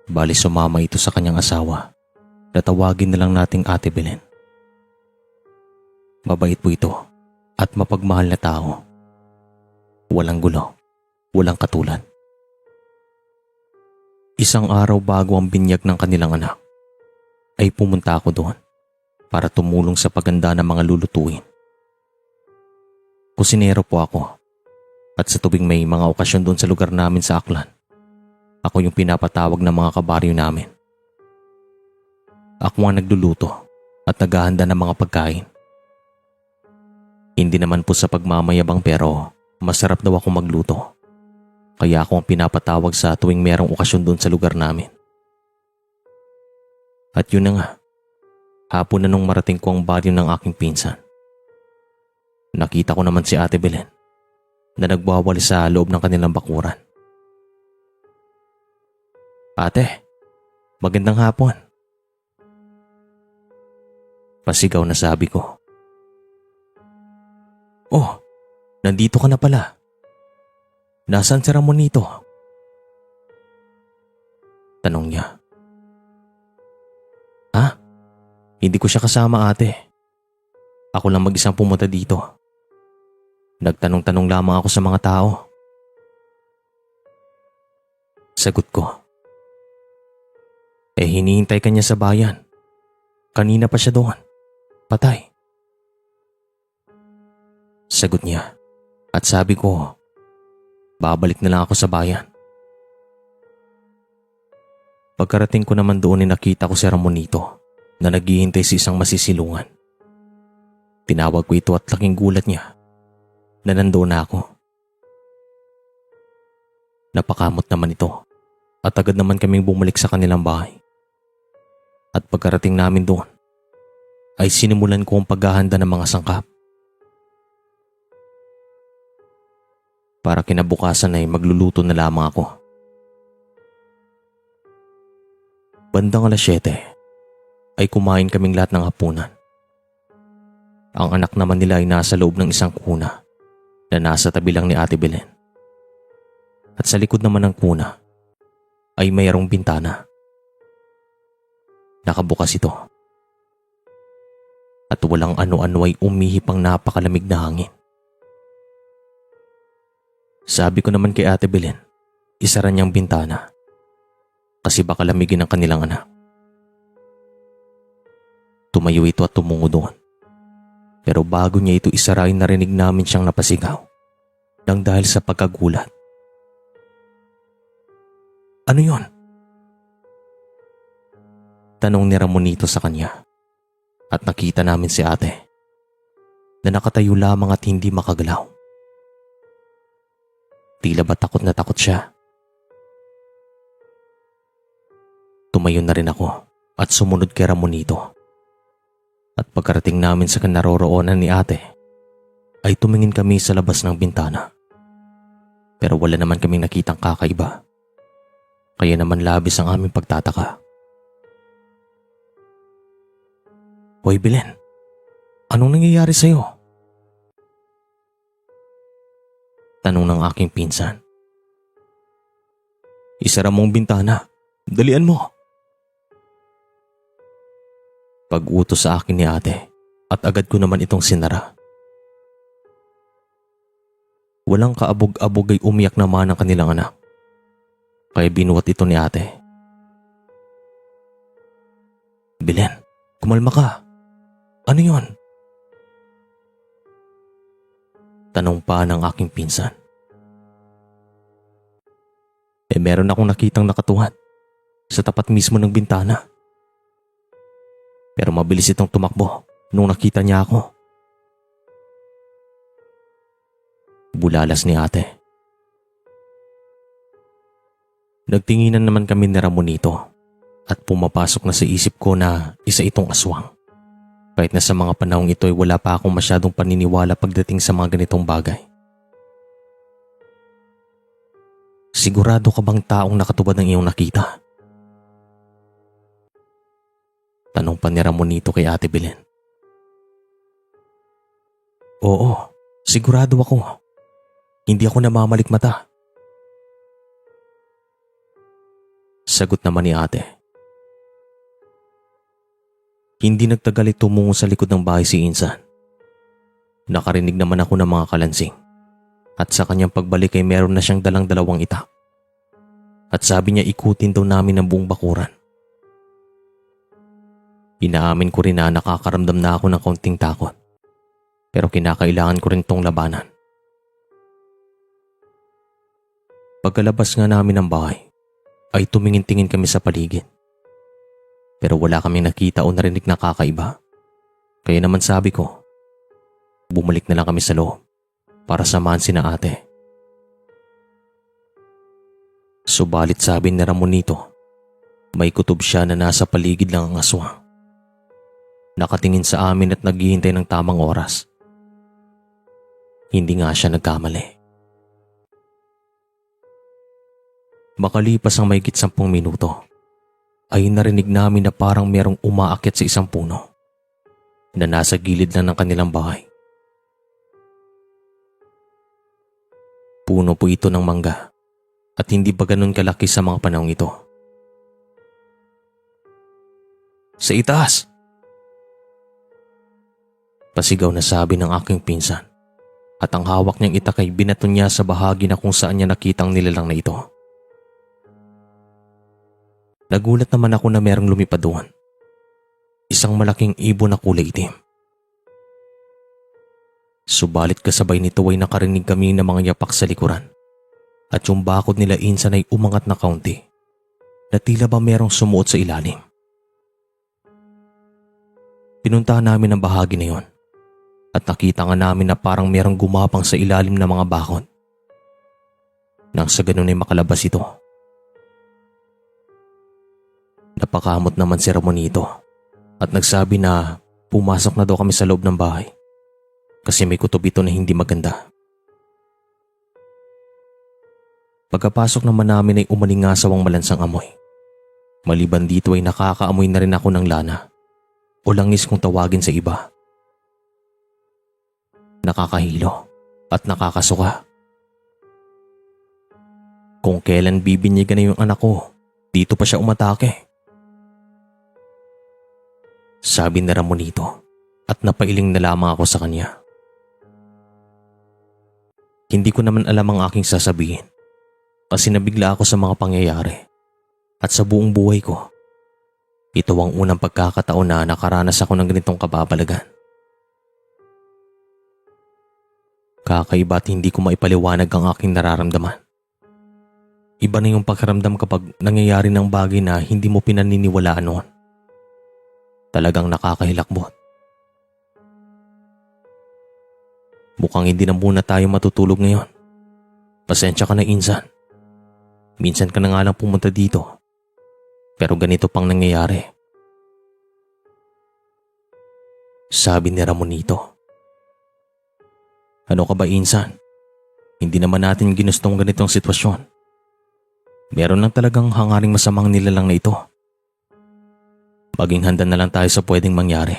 Bali sumama ito sa kanyang asawa na tawagin na lang nating Ate Belen. Mabait po ito at mapagmahal na tao. Walang gulo, walang katulad. Isang araw bago ang binyag ng kanilang anak, ay pumunta ako doon para tumulong sa pagganda ng mga lulutuin. Kusinero po ako at sa tuwing may mga okasyon doon sa lugar namin sa Aklan, ako yung pinapatawag ng mga kabaryo namin. Ako ang nagluluto at naghahanda ng mga pagkain. Hindi naman po sa pagmamayabang pero masarap daw ako magluto. Kaya ako ang pinapatawag sa tuwing merong okasyon doon sa lugar namin. At yun na nga, hapon na nung marating ko ang baryo ng aking pinsan. Nakita ko naman si Ate Belen na nagwawali sa loob ng kanilang bakuran. Ate, magandang hapon. Pasigaw na sabi ko Oh, nandito ka na pala. Nasaan si Ramonito? Tanong niya. Ha? Hindi ko siya kasama, ate. Ako lang mag-isang pumunta dito. Nagtanong-tanong lamang ako sa mga tao. Sagot ko. Hinihintay ka niya sa bayan. Kanina pa siya doon. Patay. Sagot niya. At sabi ko, babalik na lang ako sa bayan. Pagkarating ko naman doon nakita ko si Ramonito na naghihintay sa isang masisilungan. Tinawag ko ito at laking gulat niya na nandoon na ako. Napakamot naman ito at agad naman kaming bumalik sa kanilang bahay. At pagkarating namin doon ay sinimulan ko ang paghahanda ng mga sangkap. Para kinabukasan ay magluluto na lamang ako. Bandang 7:00 ay kumain kaming lahat ng hapunan. Ang anak naman nila ay nasa loob ng isang kuna na nasa tabi lang ni Ate Belen. At sa likod naman ng kuna ay mayroong bintana. Nakabukas ito. At walang ano-ano ay umihip ang napakalamig na hangin. Sabi ko naman kay Ate Belen, isara niyang bintana kasi baka lamigin ang kanilang anak. Tumayo ito at tumungo doon. Pero bago niya ito isara ay narinig namin siyang napasigaw nang dahil sa pagkagulat. Ano yon? Tanong ni Ramonito sa kanya at nakita namin si ate na nakatayo lamang at hindi makagalaw. Tila ba takot na takot siya. Tumayo na rin ako at sumunod kay Ramonito. At pagkarating namin sa kinaroroonan ni ate, ay tumingin kami sa labas ng bintana. Pero wala naman kaming nakitang kakaiba. Kaya naman labis ang aming pagtataka. Hoy Belen, anong nangyayari sa'yo? Tanong ng aking pinsan. Isara mong bintana. Dalian mo. Pag-utos sa akin ni ate at agad ko naman itong sinara. Walang kaabog-abog ay umiyak naman ang kanilang anak. Kaya binuhat ito ni ate. Belen, kumalma ka. Ano yon? Tanong pa ng aking pinsan. Meron akong nakitang nakatuhan sa tapat mismo ng bintana. Pero mabilis itong tumakbo nung nakita niya ako. Bulalas ni ate. Nagtinginan naman kami ni Ramonito at pumapasok na sa isip ko na isa itong aswang. Kahit na sa mga panahong ito ay wala pa akong masyadong paniniwala pagdating sa mga ganitong bagay. Sigurado ka bang taong nakatubad ng iyong nakita? Tanong pa ni Ramonito kay Ate Belen. Oo, sigurado ako. Hindi ako namamalik mata. Sagot naman ni ate. Hindi nagtagal ay tumungo sa likod ng bahay si Insan. Nakarinig naman ako ng mga kalansing. At sa kanyang pagbalik ay meron na siyang dalang 2 itak. At sabi niya ikutin daw namin ang buong bakuran. Inaamin ko rin na nakakaramdam na ako ng kaunting takot. Pero kinakailangan ko rin tong labanan. Pagkalabas nga namin ng bahay, ay tumingin-tingin kami sa paligid. Pero wala kaming nakita o narinig na kakaiba. Kaya naman sabi ko, bumalik na lang kami sa loob para samahan sina ate. Subalit sabi ni Ramonito, may kutob siya na nasa paligid lang ang aswang. Nakatingin sa amin at naghihintay ng tamang oras. Hindi nga siya nagkamali. Makalipas ang mahigit 10 minuto, ay narinig namin na parang merong umaakyat sa isang puno na nasa gilid lang ng kanilang bahay. puno po ito ng mangga at hindi pa ganun kalaki sa mga panahong ito. Sa itaas! Pasigaw na sabi ng aking pinsan at ang hawak niyang itak ay binato niya sa bahagi na kung saan niya nakitang nilalang na ito. Nagulat naman ako na merong lumipad doon. Isang malaking ibon na kulay itim. Subalit kasabay nito ay nakarinig kami ng mga yapak sa likuran at yung bakod nila Insan ay umangat na kaunti na tila ba merong sumuot sa ilalim. Pinuntahan namin ang bahagi na yon at nakita nga namin na parang merong gumapang sa ilalim ng mga bakod. Nang sa ganun ay makalabas ito. Napakamot naman si Ramonito at nagsabi na pumasok na daw kami sa loob ng bahay kasi may kutob ito na hindi maganda. Pagkapasok naman namin ay umalingasaw ang malansang amoy. Maliban dito ay nakakaamoy na rin ako ng lana o langis kung tawagin sa iba. Nakakahilo at nakakasuka. Kung kailan bibinyagan na yung anak ko, dito pa siya umatake. Sabi ni Ramonito at napailing na lamang ako sa kanya. Hindi ko naman alam ang aking sasabihin kasi nabigla ako sa mga pangyayari at sa buong buhay ko. Ito ang unang pagkakataon na nakaranas ako ng ganitong kababalagan. Kakaiba at hindi ko maipaliwanag ang aking nararamdaman. Iba na yung pakiramdam kapag nangyayari ng bagay na hindi mo pinaniniwalaan noon. Talagang nakakahilakbot. Mukhang hindi na muna tayo matutulog ngayon. Pasensya ka na, Insan. Minsan ka na nga lang pumunta dito. Pero ganito pang nangyayari. Sabi ni Ramonito. Ano ka ba, Insan? Hindi naman natin ginustong ganitong sitwasyon. Meron lang talagang hangaring masamang nilalang na ito. Maging handa na lang tayo sa pwedeng mangyari.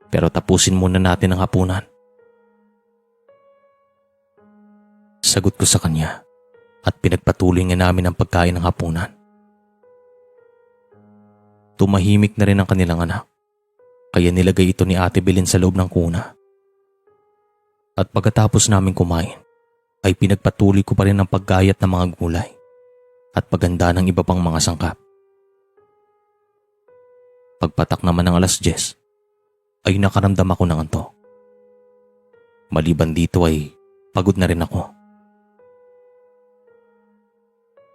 Pero tapusin muna natin ang hapunan. Sagot ko sa kanya at pinagpatuloy nga namin ang pagkain ng hapunan. Tumahimik na rin ang kanilang anak, kaya nilagay ito ni Ate Belen sa loob ng kuna. At pagkatapos namin kumain, ay pinagpatuloy ko pa rin ang paggayat ng mga gulay at pagganda ng iba pang mga sangkap. Pagpatak naman ng 10:00, ay nakaramdam ako ng antok. Maliban dito ay pagod na rin ako.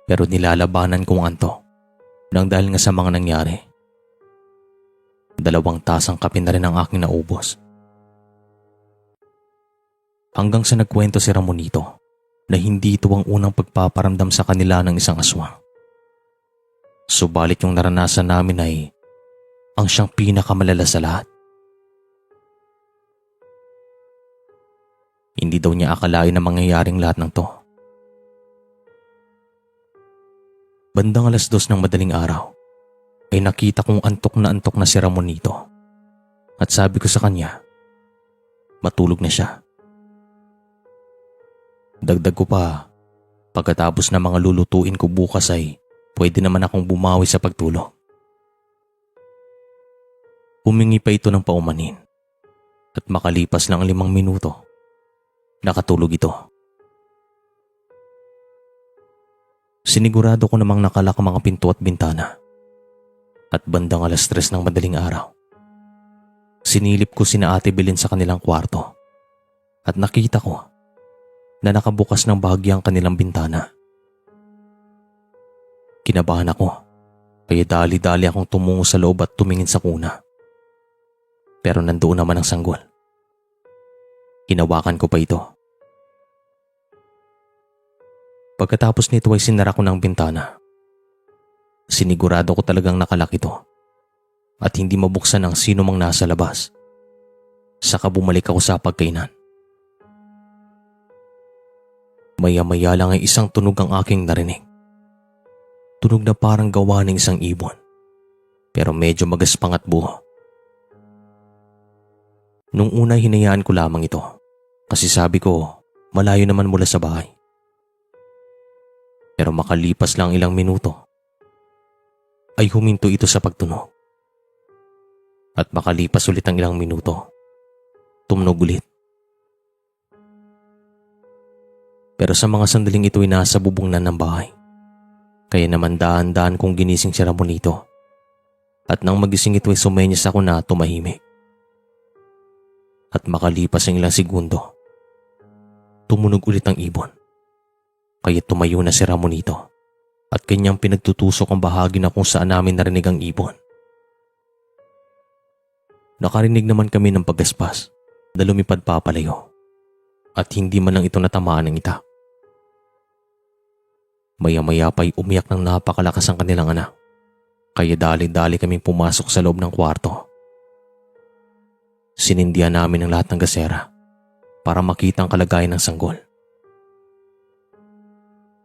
Pero nilalabanan ko ang antok nang dahil nga sa mga nangyari. 2 tasang kape na rin ang aking naubos. Hanggang sa nagkwento si Ramonito na hindi ito ang unang pagpaparamdam sa kanila ng isang aswang. Subalit yung naranasan namin ay ang siyang pinakamalala sa lahat. Hindi daw niya akalain na mangyayaring lahat ng to. Bandang 2:00 ng madaling araw ay nakita kong antok na si Ramonito at sabi ko sa kanya, matulog na siya. Dagdag ko pa, pagkatapos ng mga lulutuin ko bukas ay pwede naman akong bumawi sa pagtulog. Humingi pa ito ng paumanin at makalipas lang 5 minuto, nakatulog ito. Sinigurado ko namang nakalak ang mga pinto at bintana at bandang 3:00 ng madaling araw. Sinilip ko sina Ate Belen sa kanilang kwarto at nakita ko na nakabukas ng bahagi ang kanilang bintana. Kinabahan ako, kaya dali-dali akong tumungo sa loob at tumingin sa kuna. Pero nandoon naman ang sanggol. Hinawakan ko pa ito. Pagkatapos nito ay sinara ko ng bintana. Sinigurado ko talagang nakalak ito at hindi mabuksan ang sino mang nasa labas. Saka bumalik ako sa pagkainan. Maya-maya lang ay isang tunog ang aking narinig. Tunog na parang gawa ng isang ibon, pero medyo magaspang at buo. Nung una hinayaan ko lamang ito kasi sabi ko malayo naman mula sa bahay. Pero makalipas lang ilang minuto, ay huminto ito sa pagtunog. At makalipas ulit ang ilang minuto, tumunog ulit. Pero sa mga sandaling ito ay nasa bubong na ng bahay. Kaya naman dahan-dahan kong ginising si Ramonito. At nang magising ito ay sumenyas ako na tumahimik. At makalipas ang ilang segundo, tumunog ulit ang ibon. Kaya tumayo na si Ramonito at kanyang pinagtutusok ang bahagi na kung saan namin narinig ang ibon. Nakarinig naman kami ng paggaspas na lumipad papalayo at hindi man lang ito natamaan ng itak. Maya-maya pa'y umiyak ng napakalakas ang kanilang anak, kaya dali-dali kaming pumasok sa loob ng kwarto. Sinindihan namin ang lahat ng gasera para makita ang kalagayan ng sanggol.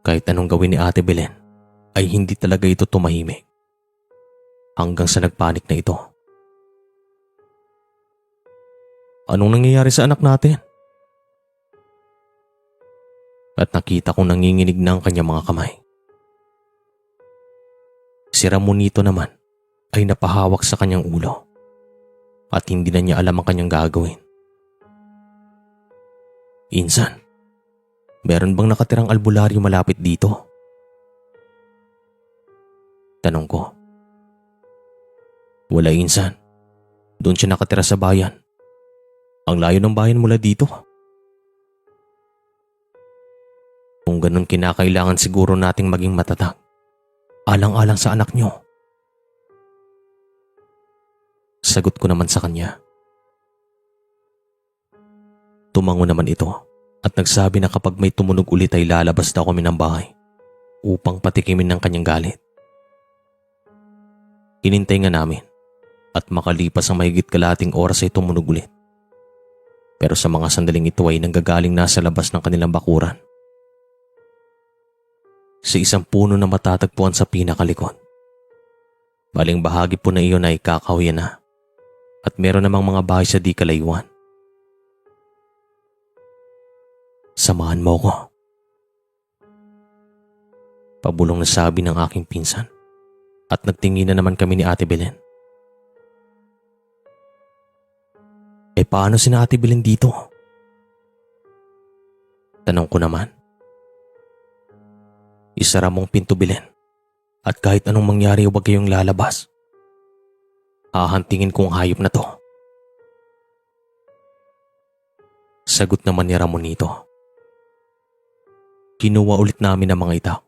Kahit anong gawin ni Ate Belen ay hindi talaga ito tumahimik hanggang sa nagpanik na ito. Anong nangyayari sa anak natin? At nakita kong nanginginig na ang kanyang mga kamay. Si Ramonito naman ay napahawak sa kanyang ulo at hindi na niya alam ang kanyang gagawin. Insan, meron bang nakatirang albularyo malapit dito? Tanong ko. Wala, Insan. Doon siya nakatira sa bayan. Ang layo ng bayan mula dito. Kung ganun, kinakailangan siguro nating maging matatag. Alang-alang sa anak niyo. Sagot ko naman sa kanya. Tumango naman ito at nagsabi na kapag may tumunog ulit ay lalabas daw kami ng bahay upang patikimin ng kanyang galit. Hinintay nga namin at makalipas ang mahigit kalahating oras ay tumunog ulit. Pero sa mga sandaling ito ay nanggagaling na sa labas ng kanilang bakuran. Sa isang puno na matatagpuan sa pinakalikod. Baling bahagi po na iyon ay kakahuyan na at meron namang mga bahay sa di kalayuan. Samahan mo ko. Pabulong na sabi ng aking pinsan at nagtingin na naman kami ni Ate Belen. Paano si Ate Belen dito? Tanong ko naman. Isara mong pinto, Belen, at kahit anong mangyari huwag kayong lalabas. Hahantingin ko ang hayop na to. Sagot naman ni Ramonito. Kinuha ulit namin ang mga itak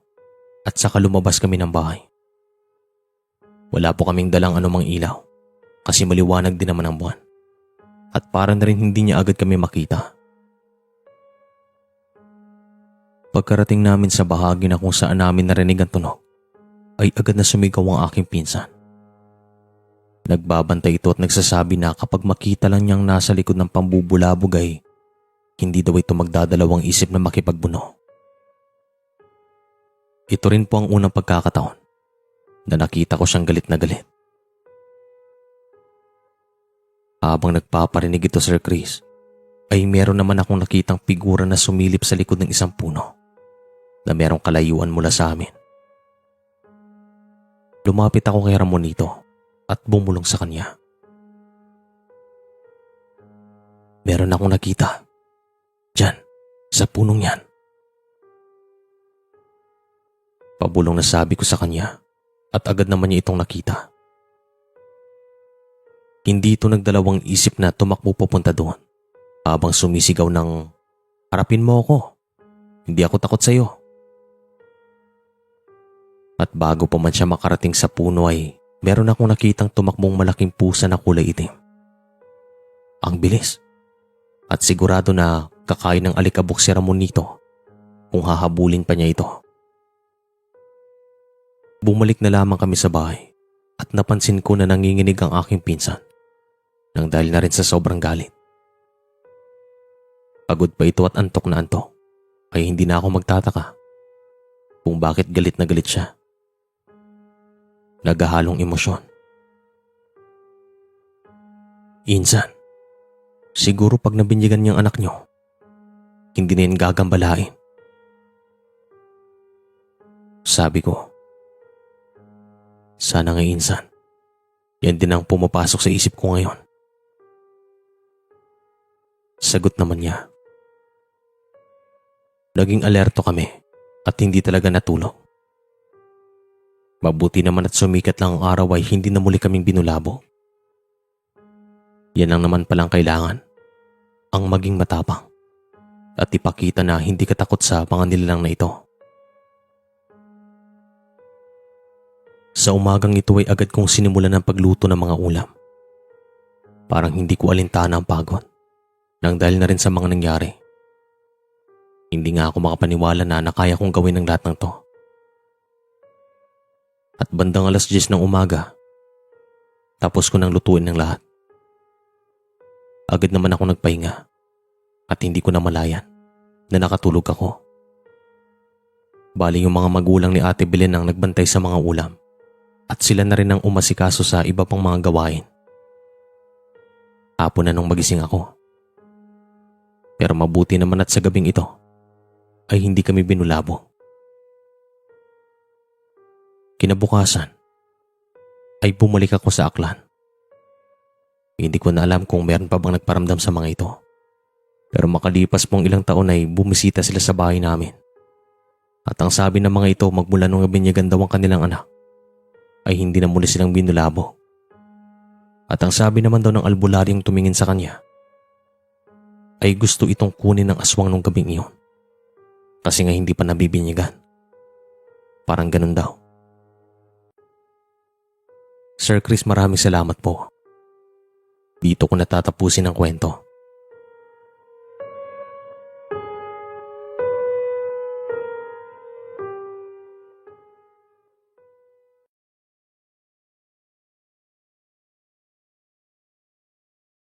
at saka lumabas kami ng bahay. Wala po kaming dalang anumang ilaw kasi maliwanag din naman ang buwan at para na rin hindi niya agad kami makita. Pagkarating namin sa bahagi na kung saan namin narinig ang tunog, ay agad na sumigaw ang aking pinsan. Nagbabantay ito at nagsasabi na kapag makita lang niyang nasa likod ng pambubulabog ay hindi daw ito magdadalawang isip na makipagbuno. Ito rin po ang unang pagkakataon na nakita ko siyang galit na galit. Habang nagpaparinig ito, Sir Chris, ay meron naman akong nakitang figura na sumilip sa likod ng isang puno na merong kalayuan mula sa amin. Lumapit ako kay Ramonito at bumulong sa kanya. Meron akong nakita. Diyan, sa punong yan. Pabulong na sabi ko sa kanya at agad naman niya itong nakita. Hindi ito nagdalawang isip na tumakbo papunta doon habang sumisigaw ng, "Harapin mo ako. Hindi ako takot sa iyo." At bago pa man siya makarating sa puno ay meron akong nakitang tumakbong malaking pusa na kulay itim. Ang bilis. At sigurado na kakain ng alikabok si Ramonito kung hahabulin pa niya ito. Bumalik na lamang kami sa bahay at napansin ko na nanginginig ang aking pinsan nang dahil na rin sa sobrang galit. Pagod pa ito at antok na antok ay hindi na ako magtataka kung bakit galit na galit siya. Naghahalong emosyon. Insan, siguro pag nabinyagan niyang anak niyo, hindi na yan gagambalain. Sabi ko, sana nga insan, yan din ang pumapasok sa isip ko ngayon. Sagot naman niya, naging alerto kami at hindi talaga natulog. Mabuti naman at sumikat lang ang araw ay hindi na muli kaming binulabo. Yan ang naman palang kailangan, ang maging matapang at ipakita na hindi ka takot sa mga nilalang na ito. Sa umagang ito ay agad kong sinimulan ng pagluto ng mga ulam. Parang hindi ko alintana ang pagod, nang dahil na rin sa mga nangyari. Hindi nga ako makapaniwala na kaya kong gawin ang lahat ng to. At bandang 10:00 ng umaga, tapos ko nang lutuin ng lahat. Agad naman ako nagpahinga at hindi ko namalayan na nakatulog ako. Bali yung mga magulang ni Ate Belen ang nagbantay sa mga ulam at sila na rin ang umasikaso sa iba pang mga gawain. Hapon na nung magising ako. Pero mabuti naman at sa gabing ito ay hindi kami binulabo. Kinabukasan ay bumalik ako sa Aklan. Hindi ko na alam kung meron pa bang nagparamdam sa mga ito. Pero makalipas pong ilang taon ay bumisita sila sa bahay namin. At ang sabi ng mga ito magmula nung binyagan daw ang kanilang anak ay hindi na muli silang binulabo. At ang sabi naman daw ng albularyong tumingin sa kanya ay gusto itong kunin ng aswang nung gabing iyon. Kasi nga hindi pa nabibinyagan. Parang ganun daw. Sir Chris, maraming salamat po. Dito ko natatapusin ang kwento.